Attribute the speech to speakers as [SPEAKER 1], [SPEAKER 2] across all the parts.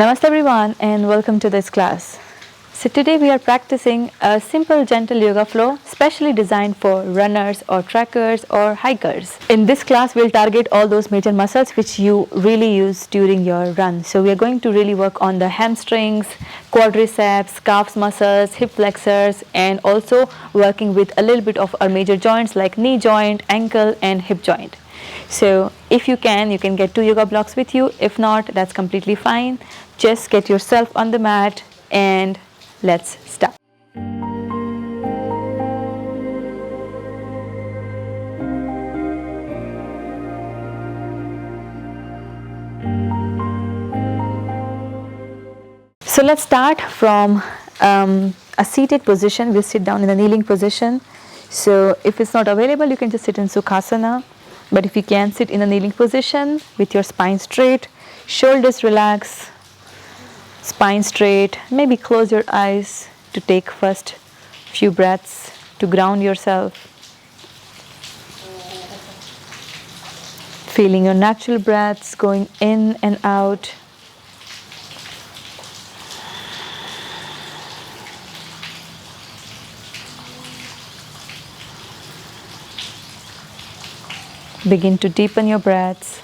[SPEAKER 1] Namaste everyone and welcome to this class. So today we are practicing a simple gentle yoga flow specially designed for runners or trekkers or hikers. In this class we'll target all those major muscles which you really use during your run. So we are going to really work on the hamstrings, quadriceps, calves muscles, hip flexors, and also working with a little bit of our major joints like knee joint, ankle and hip joint. So if you can get 2 yoga blocks with you. If not, that's completely fine. Just get yourself on the mat and let's start. So let's start from a seated position. We'll sit down in a kneeling position. So if it's not available, you can just sit in Sukhasana. But if you can, sit in a kneeling position with your spine straight, shoulders relaxed, spine straight. Maybe close your eyes to take first few breaths to ground yourself. Feeling your natural breaths going in and out. Begin to deepen your breaths.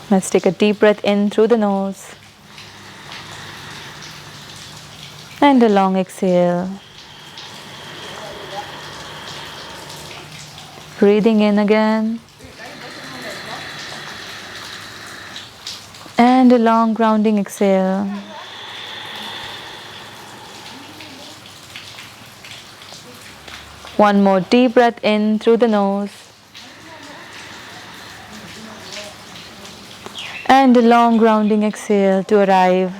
[SPEAKER 1] Let's take a deep breath in through the nose and a long exhale. Breathing in again. And a long grounding exhale. One more deep breath in through the nose. And a long grounding exhale to arrive.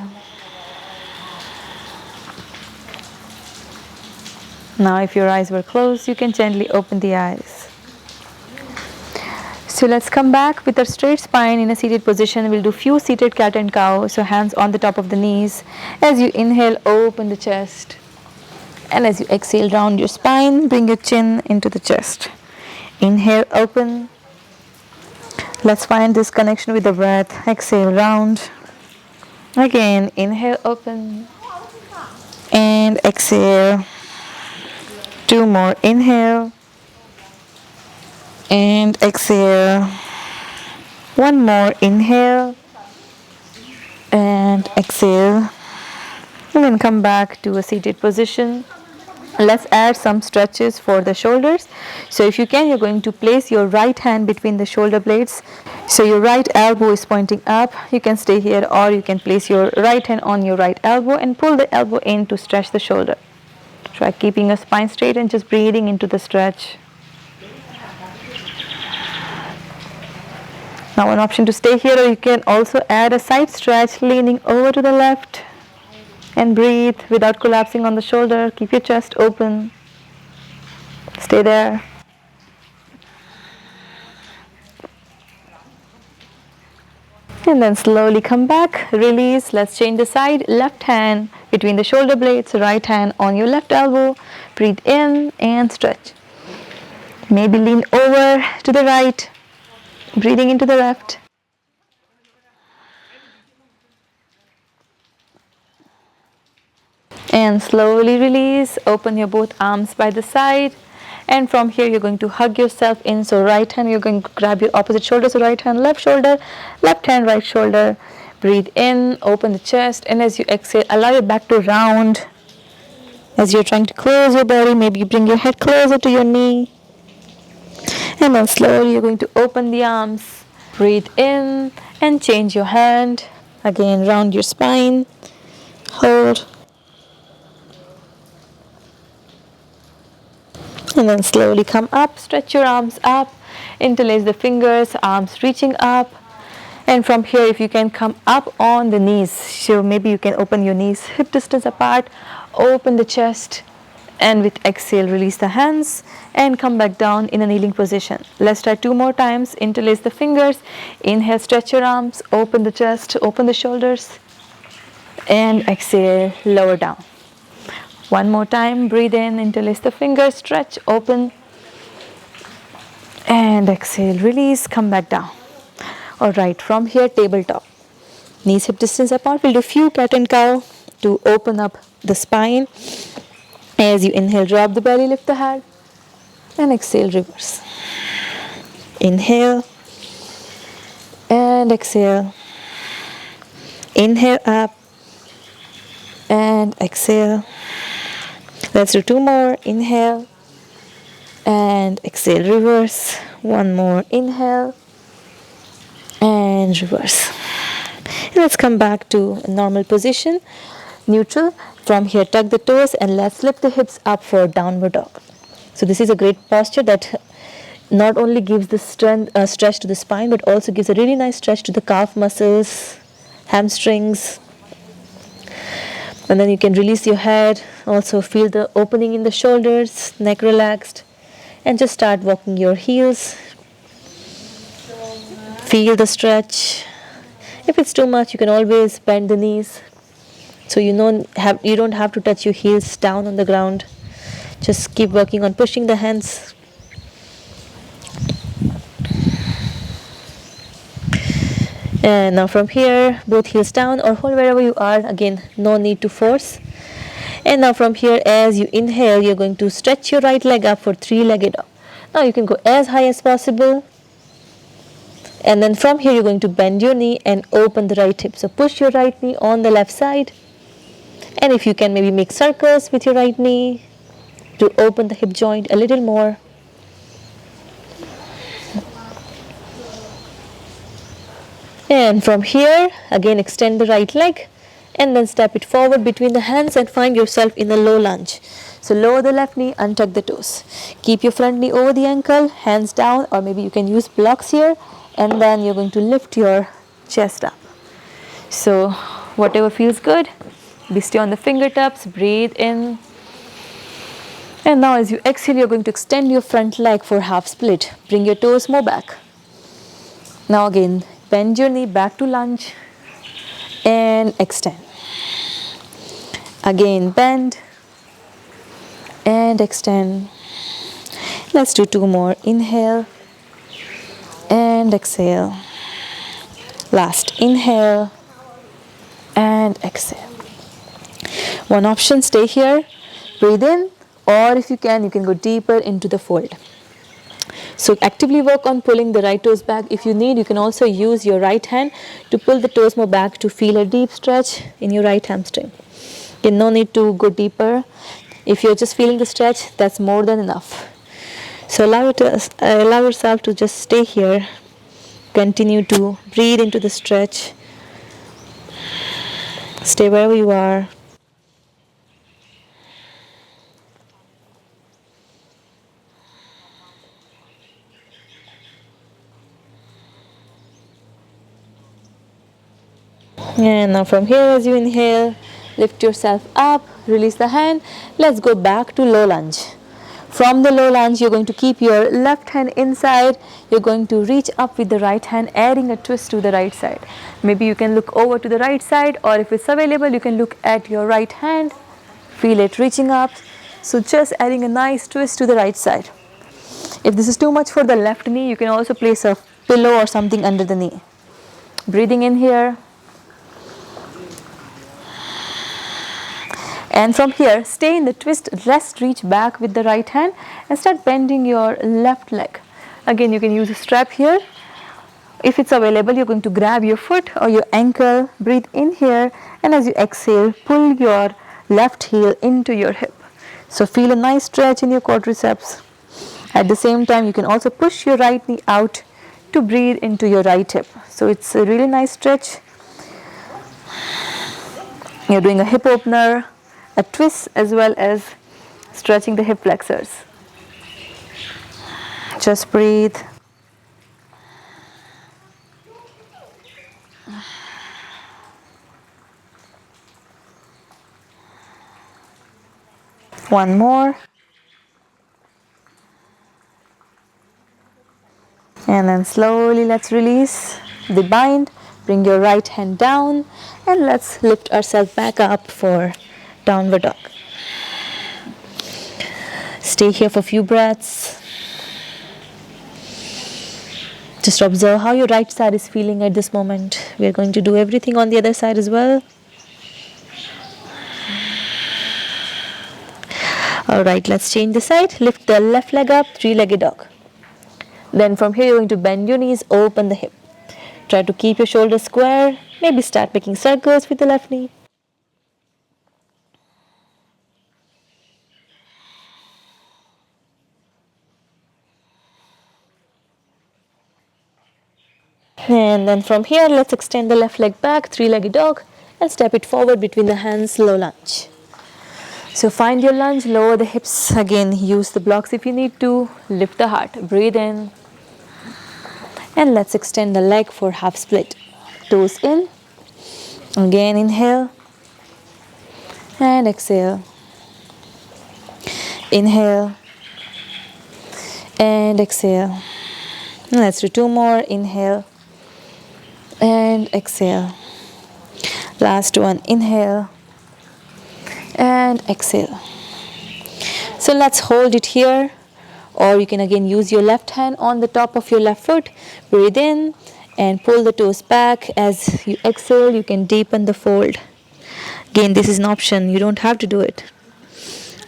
[SPEAKER 1] Now if your eyes were closed, you can gently open the eyes. So let's come back with our straight spine in a seated position. We'll do few seated cat and cow. So hands on the top of the knees. As you inhale, open the chest. And as you exhale, round your spine, bring your chin into the chest. Inhale, open. Let's find this connection with the breath. Exhale, round. Again, inhale, open. And exhale. 2 more. Inhale. And exhale. 1 more. Inhale. And exhale. And then come back to a seated position. Let's add some stretches for the shoulders. So if you can, you're going to place your right hand between the shoulder blades. So your right elbow is pointing up. You can stay here or you can place your right hand on your right elbow and pull the elbow in to stretch the shoulder. Try keeping your spine straight and just breathing into the stretch. Now one option to stay here, or you can also add a side stretch, leaning over to the left and breathe without collapsing on the shoulder. Keep your chest open. Stay there. And then slowly come back, release. Let's change the side. Left hand between the shoulder blades, right hand on your left elbow. Breathe in and stretch. Maybe lean over to the right. Breathing into the left. And slowly release. Open your both arms by the side. And from here you're going to hug yourself in. So right hand, you're going to grab your opposite shoulder. So right hand, left shoulder. Left hand, right shoulder. Breathe in. Open the chest. And as you exhale, allow your back to round. As you're trying to close your body, maybe you bring your head closer to your knee. And then slowly you're going to open the arms. Breathe in and change your hand. Again, round your spine. Hold. And then slowly come up. Stretch your arms up. Interlace the fingers, arms reaching up. And from here, if you can come up on the knees. So maybe you can open your knees hip distance apart. Open the chest. And with exhale, release the hands and come back down in a kneeling position. Let's try 2 more times. Interlace the fingers. Inhale, stretch your arms. Open the chest, open the shoulders. And exhale, lower down. One more time, breathe in, interlace the fingers, stretch, open, and exhale, release, come back down. Alright, from here, tabletop. Knees hip distance apart. We'll do few cat and cow to open up the spine. As you inhale, drop the belly, lift the head, and exhale, reverse. Inhale and exhale. Inhale up and exhale. Let's do two more. Inhale and exhale, reverse. One more. Inhale and reverse. Let's come back to a normal position, neutral. From here, tuck the toes and let's lift the hips up for downward dog. So this is a great posture that not only gives the stretch to the spine, but also gives a really nice stretch to the calf muscles, hamstrings. And then you can release your head, also feel the opening in the shoulders, neck relaxed, and just start walking your heels. Feel the stretch. If it's too much, you can always bend the knees. So you don't have to touch your heels down on the ground. Just keep working on pushing the hands. And now from here, both heels down or hold wherever you are. Again, no need to force. And now from here, as you inhale, you're going to stretch your right leg up for three-legged dog. Now you can go as high as possible. And then from here, you're going to bend your knee and open the right hip. So push your right knee on the left side. And if you can, maybe make circles with your right knee to open the hip joint a little more. And from here, again extend the right leg and then step it forward between the hands and find yourself in a low lunge. So lower the left knee, untuck the toes. Keep your front knee over the ankle, hands down, or maybe you can use blocks here, and then you're going to lift your chest up. So whatever feels good, be stay on the fingertips, breathe in. And now as you exhale, you're going to extend your front leg for half split. Bring your toes more back. Now again, bend your knee back to lunge and extend. Again, bend and extend. Let's do two more. Inhale and exhale. Last, inhale and exhale. One option, stay here, breathe in, or if you can go deeper into the fold. So actively work on pulling the right toes back. If you need, you can also use your right hand to pull the toes more back to feel a deep stretch in your right hamstring. Okay, no need to go deeper. If you're just feeling the stretch, that's more than enough. So allow yourself to just stay here. Continue to breathe into the stretch. Stay wherever you are. And now from here, as you inhale, lift yourself up, release the hand. Let's go back to low lunge. From the low lunge, you're going to keep your left hand inside. You're going to reach up with the right hand, adding a twist to the right side. Maybe you can look over to the right side, or if it's available, you can look at your right hand. Feel it reaching up. So just adding a nice twist to the right side. If this is too much for the left knee, you can also place a pillow or something under the knee. Breathing in here. And from here, stay in the twist, rest, reach back with the right hand and start bending your left leg. Again, you can use a strap here. If it's available, you're going to grab your foot or your ankle, breathe in here, and as you exhale, pull your left heel into your hip. So feel a nice stretch in your quadriceps. At the same time, you can also push your right knee out to breathe into your right hip. So it's a really nice stretch. You're doing a hip opener, a twist, as well as stretching the hip flexors. Just breathe. One more. And then slowly let's release the bind. Bring your right hand down and let's lift ourselves back up for downward dog. Stay here for a few breaths. Just observe how your right side is feeling at this moment. We are going to do everything on the other side as well. Alright, let's change the side. Lift the left leg up, three-legged dog. Then from here you're going to bend your knees, open the hip. Try to keep your shoulders square. Maybe start making circles with the left knee. And then from here, let's extend the left leg back, three-legged dog, and step it forward between the hands, low lunge. So find your lunge, lower the hips. Again, use the blocks if you need to. Lift the heart, breathe in. And let's extend the leg for half split. Toes in. Again, inhale. And exhale. Inhale. And exhale. Let's do two more. Inhale. And exhale. Last one. Inhale. And exhale. So let's hold it here, or you can again use your left hand on the top of your left foot. Breathe in and pull the toes back. As you exhale, you can deepen the fold. Again, this is an option. You don't have to do it.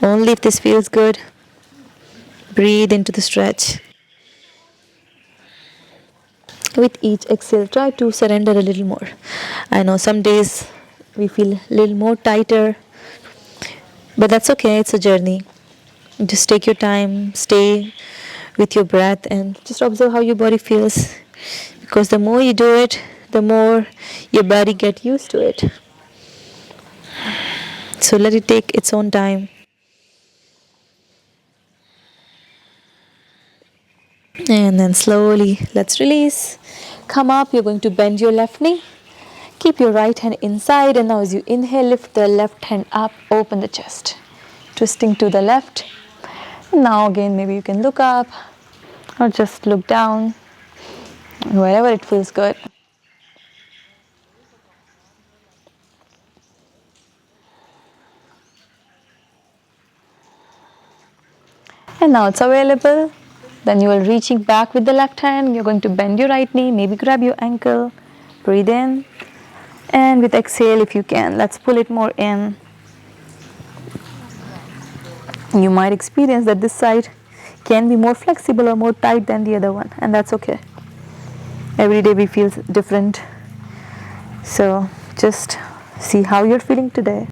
[SPEAKER 1] Only if this feels good. Breathe into the stretch. With each exhale, try to surrender a little more. I know some days we feel a little more tighter, but that's okay. It's a journey. Just take your time, stay with your breath, and just observe how your body feels. Because the more you do it, the more your body gets used to it. So let it take its own time. And then slowly, let's release. Come up, you're going to bend your left knee. Keep your right hand inside, and now as you inhale, lift the left hand up, open the chest. Twisting to the left. And now again, maybe you can look up or just look down, wherever it feels good. And now it's available. Then you are reaching back with the left hand. You're going to bend your right knee, maybe grab your ankle. Breathe in. And with exhale, if you can, let's pull it more in. You might experience that this side can be more flexible or more tight than the other one, and that's okay. Every day we feel different. So just see how you're feeling today.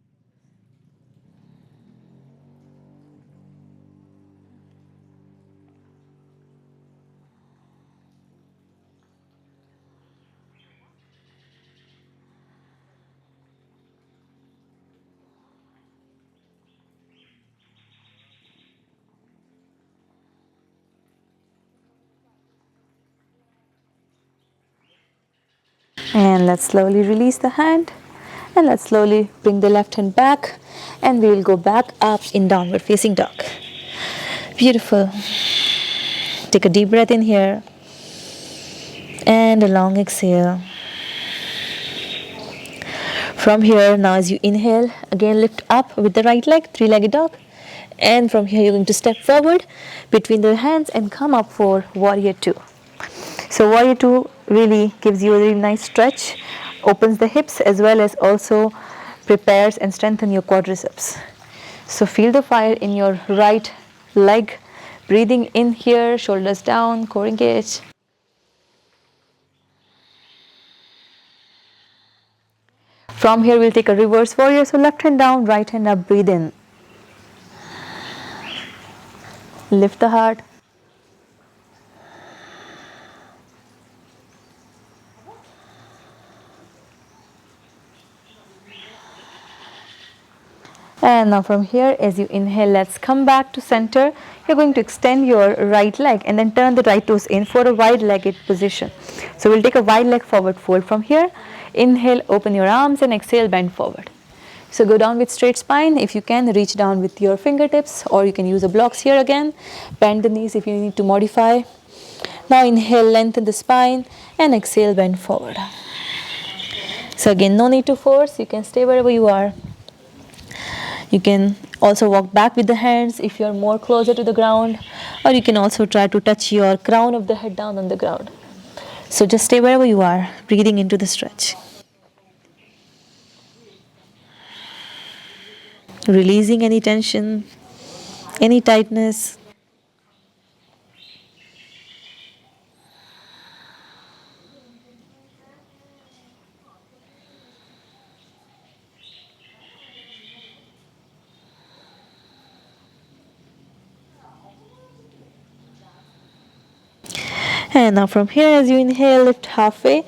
[SPEAKER 1] And let's slowly release the hand, and let's slowly bring the left hand back, and we will go back up in downward facing dog. Beautiful. Take a deep breath in here and a long exhale. From here, now as you inhale, again lift up with the right leg, three-legged dog. And from here, you're going to step forward between the hands and come up for warrior two. So warrior two really gives you a really nice stretch, opens the hips as well as also prepares and strengthens your quadriceps. So feel the fire in your right leg. Breathing in here, shoulders down, core engaged. From here, we'll take a reverse warrior. So left hand down, right hand up, breathe in. Lift the heart. And now from here, as you inhale, let's come back to center. You're going to extend your right leg and then turn the right toes in for a wide-legged position. So we'll take a wide leg forward fold from here. Inhale, open your arms, and exhale, bend forward. So go down with straight spine. If you can, reach down with your fingertips, or you can use the blocks here again. Bend the knees if you need to modify. Now inhale, lengthen the spine, and exhale, bend forward. So again, no need to force. You can stay wherever you are. You can Also walk back with the hands if you are more closer to the ground, or you can also try to touch your crown of the head down on the ground. So just stay wherever you are, breathing into the stretch. Releasing any tension, any tightness. And now from here, as you inhale, lift halfway.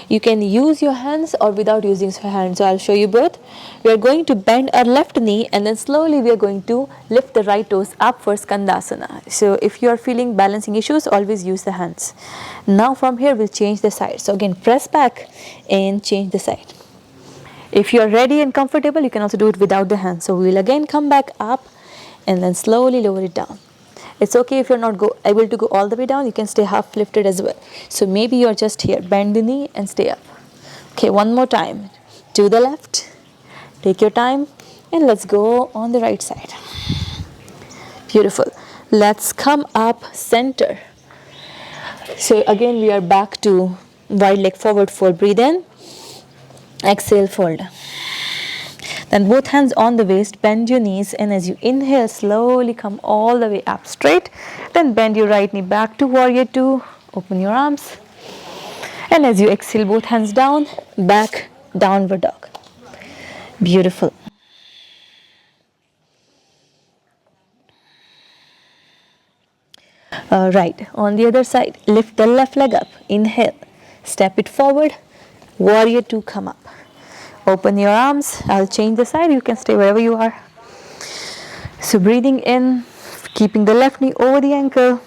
[SPEAKER 1] You can use your hands or without using your hands. So I'll show you both. We are going to bend our left knee, and then slowly we are going to lift the right toes up for Skandasana. So if you are feeling balancing issues, always use the hands. Now from here, we'll change the side. So again, press back and change the side. If you are ready and comfortable, you can also do it without the hands. So we will again come back up and then slowly lower it down. It's okay if you're not able to go all the way down, you can stay half lifted as well. So maybe you're just here, bend the knee and stay up. Okay, one more time. To the left, take your time, and let's go on the right side. Beautiful. Let's come up center. So again, we are back to wide leg forward fold. Breathe in, exhale, fold. Then both hands on the waist, bend your knees, and as you inhale, slowly come all the way up straight. Then bend your right knee back to warrior two, open your arms. And as you exhale, both hands down, back, downward dog. Beautiful. Right, on the other side, lift the left leg up, inhale, step it forward, warrior two, come up. Open your arms. I'll change the side. You can stay wherever you are. So breathing in, keeping the left knee over the ankle.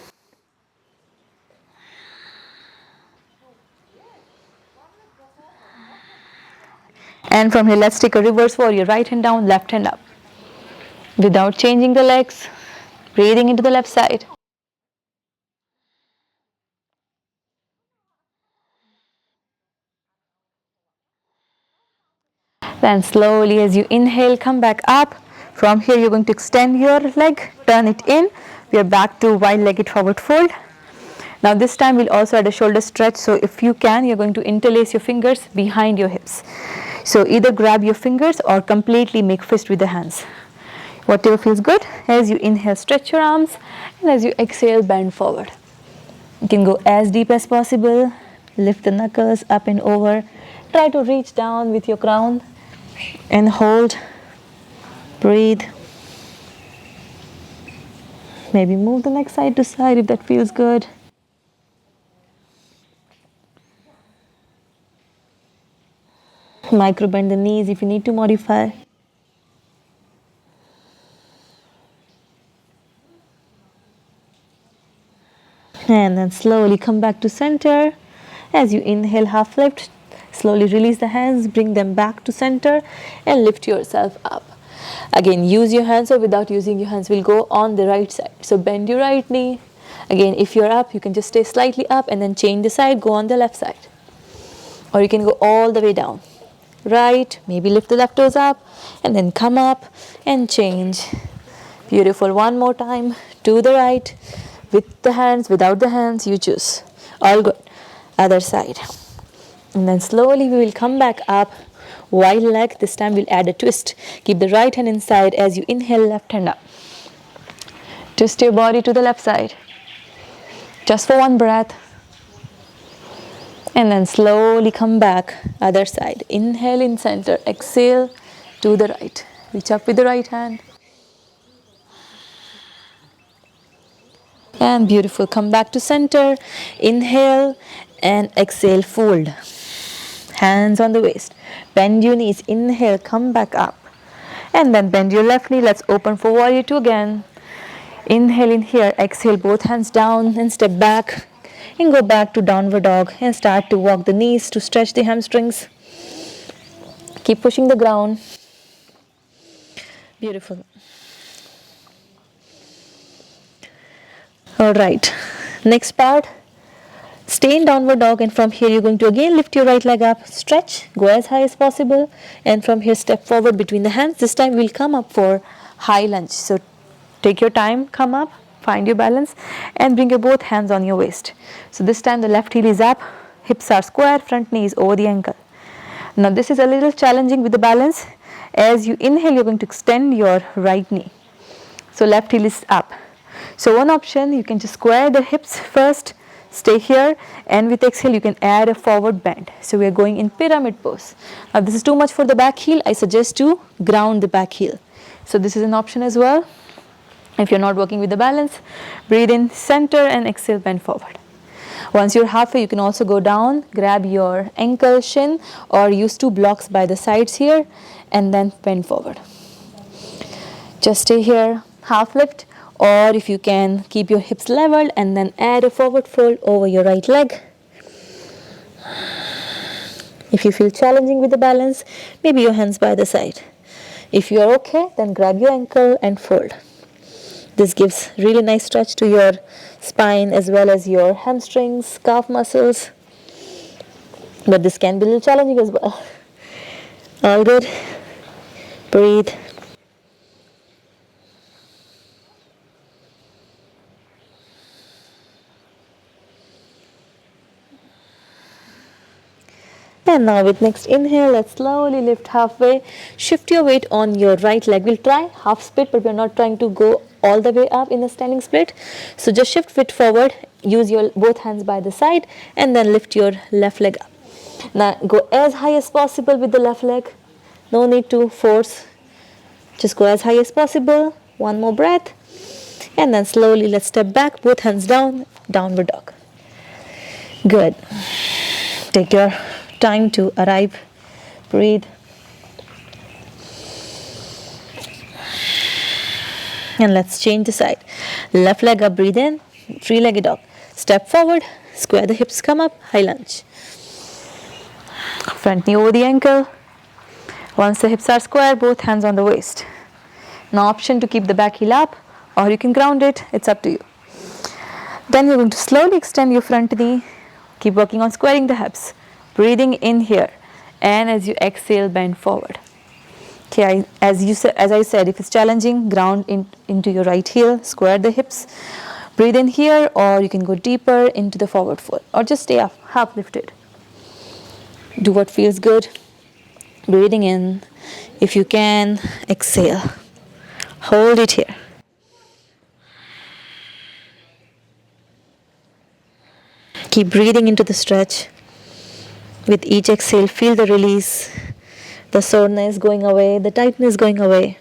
[SPEAKER 1] And from here, let's take a reverse warrior. Right hand down, left hand up. Without changing the legs, breathing into the left side. Then slowly as you inhale, come back up. From here, you're going to extend your leg, turn it in. We are back to wide-legged forward fold. Now this time we'll also add a shoulder stretch. So if you can, you're going to interlace your fingers behind your hips. So either grab your fingers or completely make fist with the hands. Whatever feels good. As you inhale, stretch your arms, and as you exhale, bend forward. You can go as deep as possible. Lift the knuckles up and over. Try to reach down with your crown and hold. Breathe. Maybe move the neck side to side if that feels good. Micro bend the knees if you need to modify. And then slowly come back to center. As you inhale, half lift. Slowly release the hands, bring them back to center and lift yourself up. Again, use your hands, or without using your hands, we'll go on the right side. So bend your right knee. Again, if you're up, you can just stay slightly up and then change the side, go on the left side. Or you can go all the way down. Right, maybe lift the left toes up and then come up and change. Beautiful. One more time. To the right. With the hands, without the hands, you choose. All good. Other side. And then slowly we will come back up. Wide leg. This time we'll add a twist. Keep the right hand inside as you inhale, left hand up. Twist your body to the left side. Just for one breath. And then slowly come back. Other side. Inhale in center. Exhale to the right. Reach up with the right hand. And beautiful. Come back to center. Inhale and exhale, fold. Hands on the waist. Bend your knees. Inhale, come back up. And then bend your left knee. Let's open for warrior two again. Inhale in here. Exhale, both hands down and step back. And go back to downward dog and start to walk the knees to stretch the hamstrings. Keep pushing the ground. Beautiful. All right. Next part. Stay in downward dog, and from here you're going to again lift your right leg up, stretch, go as high as possible, and from here step forward between the hands. This time we'll come up for high lunge. So take your time, come up, find your balance and bring your both hands on your waist. So this time the left heel is up, hips are square, front knee is over the ankle. Now this is a little challenging with the balance. As you inhale, you're going to extend your right knee. So left heel is up. So one option, you can just square the hips first, stay here, and with exhale you can add a forward bend. So we are going in pyramid pose. Now this is too much for the back heel. I suggest to ground the back heel. So this is an option as well. If you're not working with the balance, breathe in center and exhale, bend forward. Once you're halfway, you can also go down, grab your ankle, shin, or use two blocks by the sides here and then bend forward. Just stay here, half lift, or if you can, keep your hips leveled and then add a forward fold over your right leg. If you feel challenging with the balance, maybe your hands by the side. If you are okay, then grab your ankle and fold. This gives really nice stretch to your spine as well as your hamstrings, calf muscles. But this can be a little challenging as well. All good. Breathe. And now with next inhale, let's slowly lift halfway. Shift your weight on your right leg. We'll try half split, but we're not trying to go all the way up in a standing split. So just shift weight forward, use your both hands by the side and then lift your left leg up. Now go as high as possible with the left leg. No need to force. Just go as high as possible. One more breath. And then slowly let's step back, both hands down, downward dog. Good. Take your time to arrive. Breathe. And let's change the side. Left leg up, breathe in, three-legged dog. Step forward, square the hips, come up, high lunge. Front knee over the ankle. Once the hips are square, both hands on the waist. Now option to keep the back heel up or you can ground it, it's up to you. Then you're going to slowly extend your front knee. Keep working on squaring the hips. Breathing in here, and as you exhale, bend forward. Okay, as I said, if it's challenging, ground into your right heel, square the hips. Breathe in here, or you can go deeper into the forward fold, or just stay up, half lifted. Do what feels good. Breathing in, if you can, exhale. Hold it here. Keep breathing into the stretch. With each exhale, feel the release, the soreness going away, the tightness going away.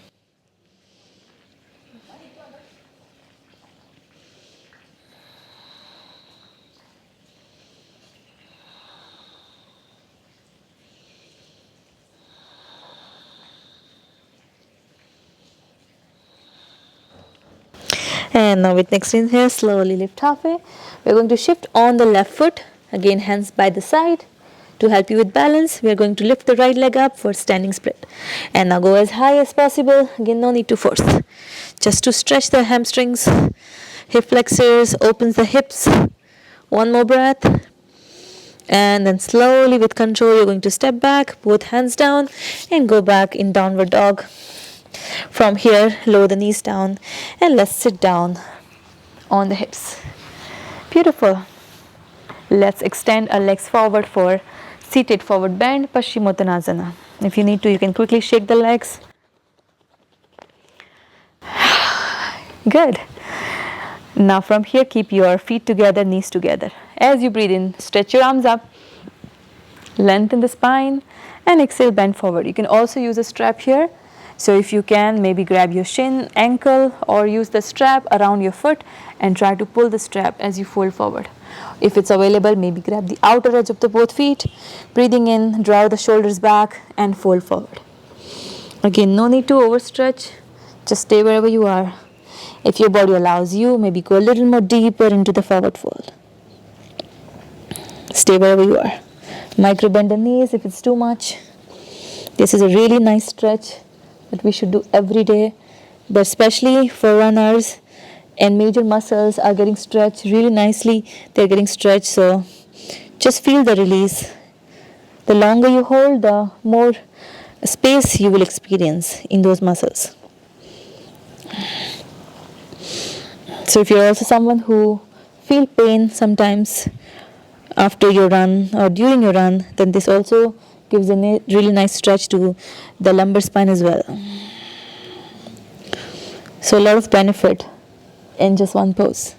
[SPEAKER 1] And now with next inhale, slowly lift halfway. We're going to shift on the left foot. Again, hands by the side. To help you with balance, we are going to lift the right leg up for standing split. And now go as high as possible. Again, no need to force. Just to stretch the hamstrings, hip flexors, opens the hips. One more breath. And then slowly with control, you're going to step back, both hands down, and go back in downward dog. From here, lower the knees down, and let's sit down on the hips. Beautiful. Let's extend our legs forward for seated forward bend, Paschimottanasana. If you need to, you can quickly shake the legs. Good. Now from here, keep your feet together, knees together. As you breathe in, stretch your arms up, lengthen the spine, and exhale, bend forward. You can also use a strap here. So if you can, maybe grab your shin, ankle, or use the strap around your foot and try to pull the strap as you fold forward. If it's available, maybe grab the outer edge of the both feet. Breathing in, draw the shoulders back and fold forward. Again, no need to overstretch. Just stay wherever you are. If your body allows you, maybe go a little more deeper into the forward fold. Stay wherever you are. Micro bend the knees if it's too much. This is a really nice stretch that we should do every day, but especially for runners, and major muscles are getting stretched really nicely. They're getting stretched, so just feel the release. The longer you hold, the more space you will experience in those muscles. So if you're also someone who feel pain sometimes after your run or during your run, then this also gives a really nice stretch to the lumbar spine as well. So a lot of benefit in just one pose.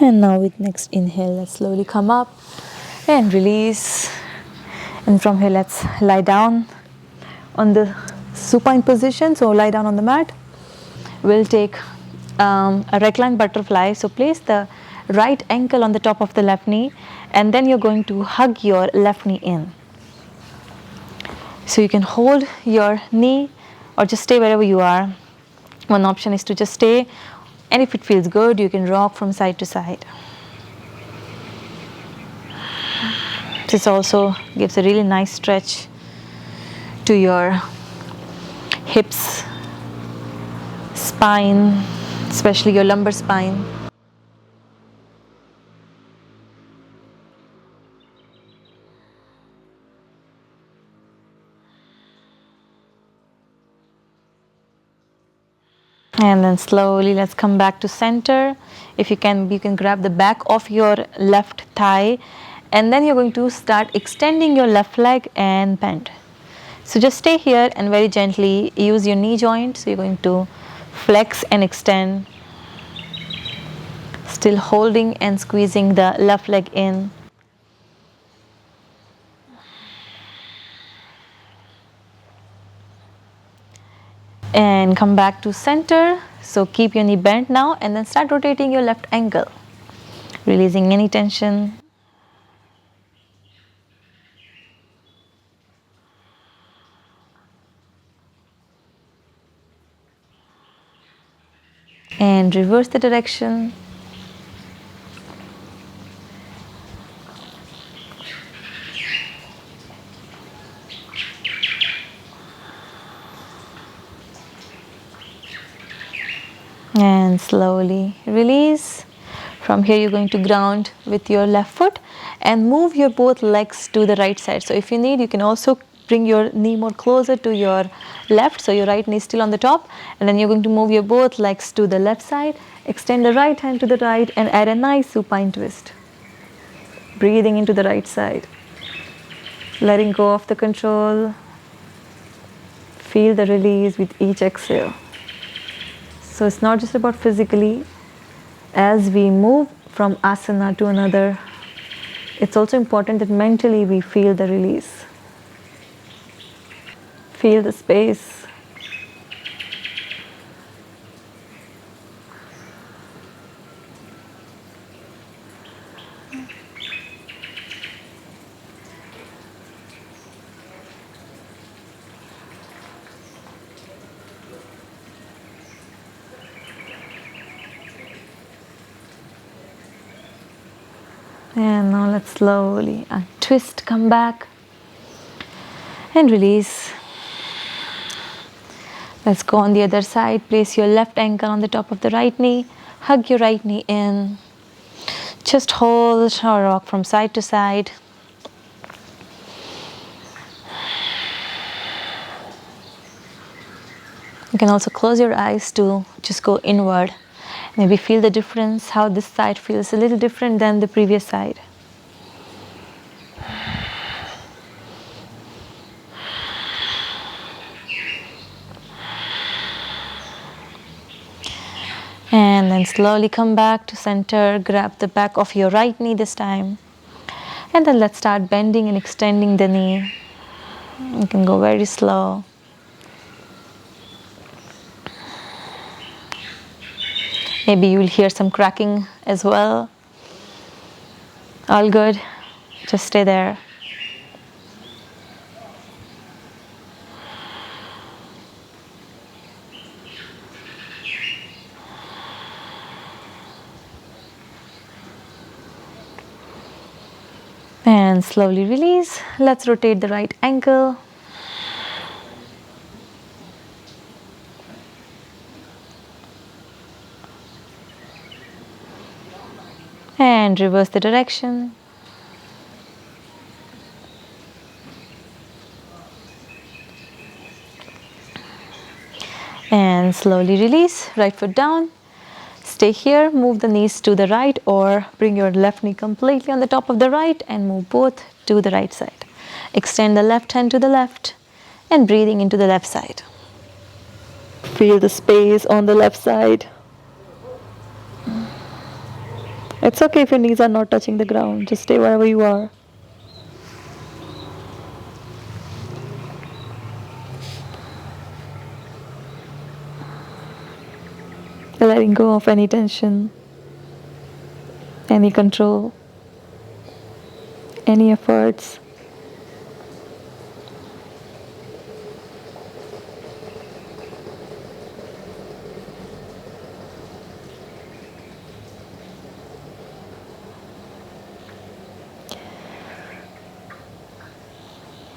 [SPEAKER 1] And now with next inhale, let's slowly come up and release. And from here, let's lie down on the supine position. So lie down on the mat. We'll take a reclined butterfly. So place the right ankle on the top of the left knee, and then you're going to hug your left knee in. So you can hold your knee or just stay wherever you are. One option is to just stay, and if it feels good, you can rock from side to side. This also gives a really nice stretch to your hips, spine, especially your lumbar spine. And then slowly let's come back to center. If you can grab the back of your left thigh, and then you're going to start extending your left leg and bend. So just stay here and very gently use your knee joint. So you're going to flex and extend, still holding and squeezing the left leg in. And come back to center. So keep your knee bent now, and then start rotating your left ankle, releasing any tension. And reverse the direction. And slowly release. From here you're going to ground with your left foot and move your both legs to the right side. So if you need, you can also bring your knee more closer to your left, so your right knee is still on the top, and then you're going to move your both legs to the left side, extend the right hand to the right, and add a nice supine twist. Breathing into the right side, letting go of the control. Feel the release with each exhale. So it's not just about physically. As we move from asana to another, it's also important that mentally we feel the release. Feel the space. And now let's slowly twist, come back and release. Let's go on the other side. Place your left ankle on the top of the right knee. Hug your right knee in. Just hold or rock from side to side. You can also close your eyes to just go inward. Maybe feel the difference, how this side feels a little different than the previous side. And then slowly come back to center. Grab the back of your right knee this time. And then let's start bending and extending the knee. You can go very slow. Maybe you will hear some cracking as well. All good. Just stay there. And slowly release. Let's rotate the right ankle. And reverse the direction. And slowly release, right foot down. Stay here, move the knees to the right or bring your left knee completely on the top of the right and move both to the right side. Extend the left hand to the left and breathing into the left side. Feel the space on the left side. It's okay if your knees are not touching the ground, just stay wherever you are. Letting go of any tension, any control, any efforts.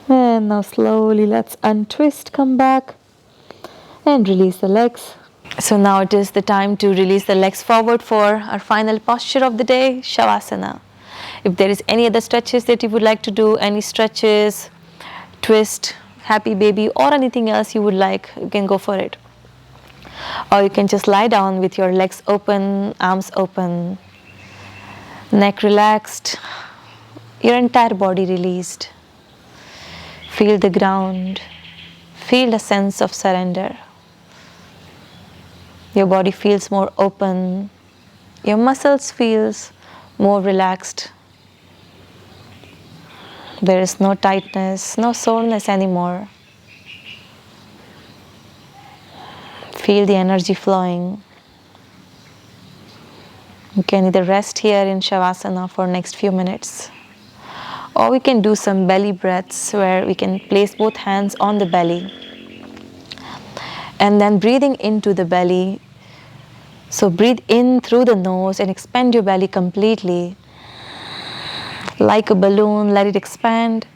[SPEAKER 1] And now slowly let's untwist, come back and release the legs. So now it is the time to release the legs forward for our final posture of the day, Shavasana. If there is any other stretches that you would like to do, any stretches, twist, happy baby or anything else you would like, you can go for it. Or you can just lie down with your legs open, arms open, neck relaxed, your entire body released. Feel the ground, feel a sense of surrender. Your body feels more open, your muscles feels more relaxed. There is no tightness, no soreness anymore. Feel the energy flowing. You can either rest here in Shavasana for next few minutes, or we can do some belly breaths where we can place both hands on the belly and then breathing into the belly. So breathe in through the nose and expand your belly completely. Like a balloon, let it expand.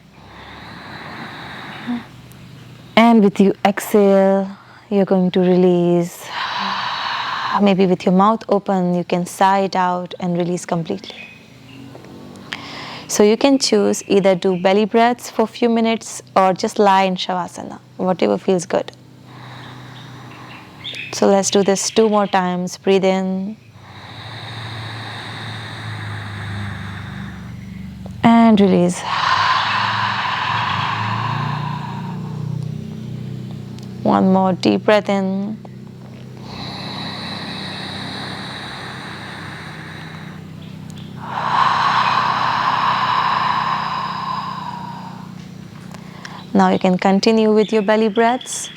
[SPEAKER 1] And with you exhale, you're going to release. Maybe with your mouth open, you can sigh it out and release completely. So you can choose either do belly breaths for a few minutes or just lie in Shavasana, whatever feels good. So let's do this 2 more times. Breathe in. And release. One more deep breath in. Now you can continue with your belly breaths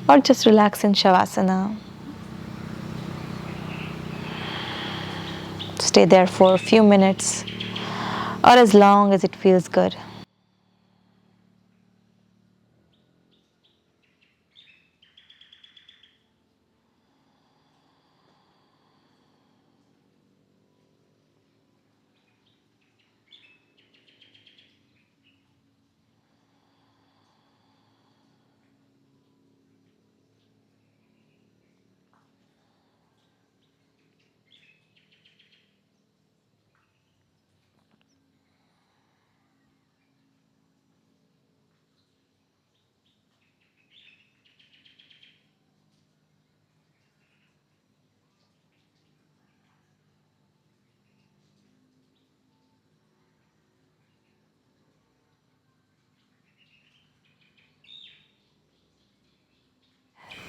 [SPEAKER 1] or just relax in Shavasana. Stay there for a few minutes or as long as it feels good.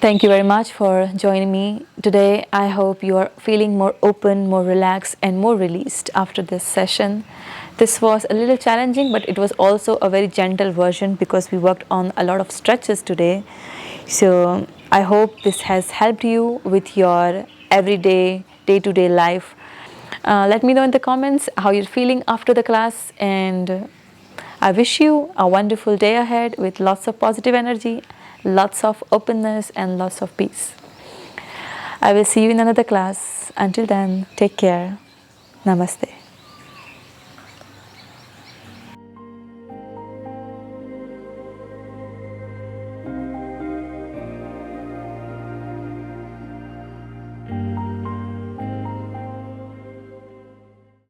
[SPEAKER 1] Thank you very much for joining me today. I hope you are feeling more open, more relaxed and more released after this session. This was a little challenging, but it was also a very gentle version because we worked on a lot of stretches today. So I hope this has helped you with your everyday, day-to-day life. Let me know in the comments how you're feeling after the class, and I wish you a wonderful day ahead with lots of positive energy, lots of openness and lots of peace. I will see you in another class. Until then, take care. Namaste.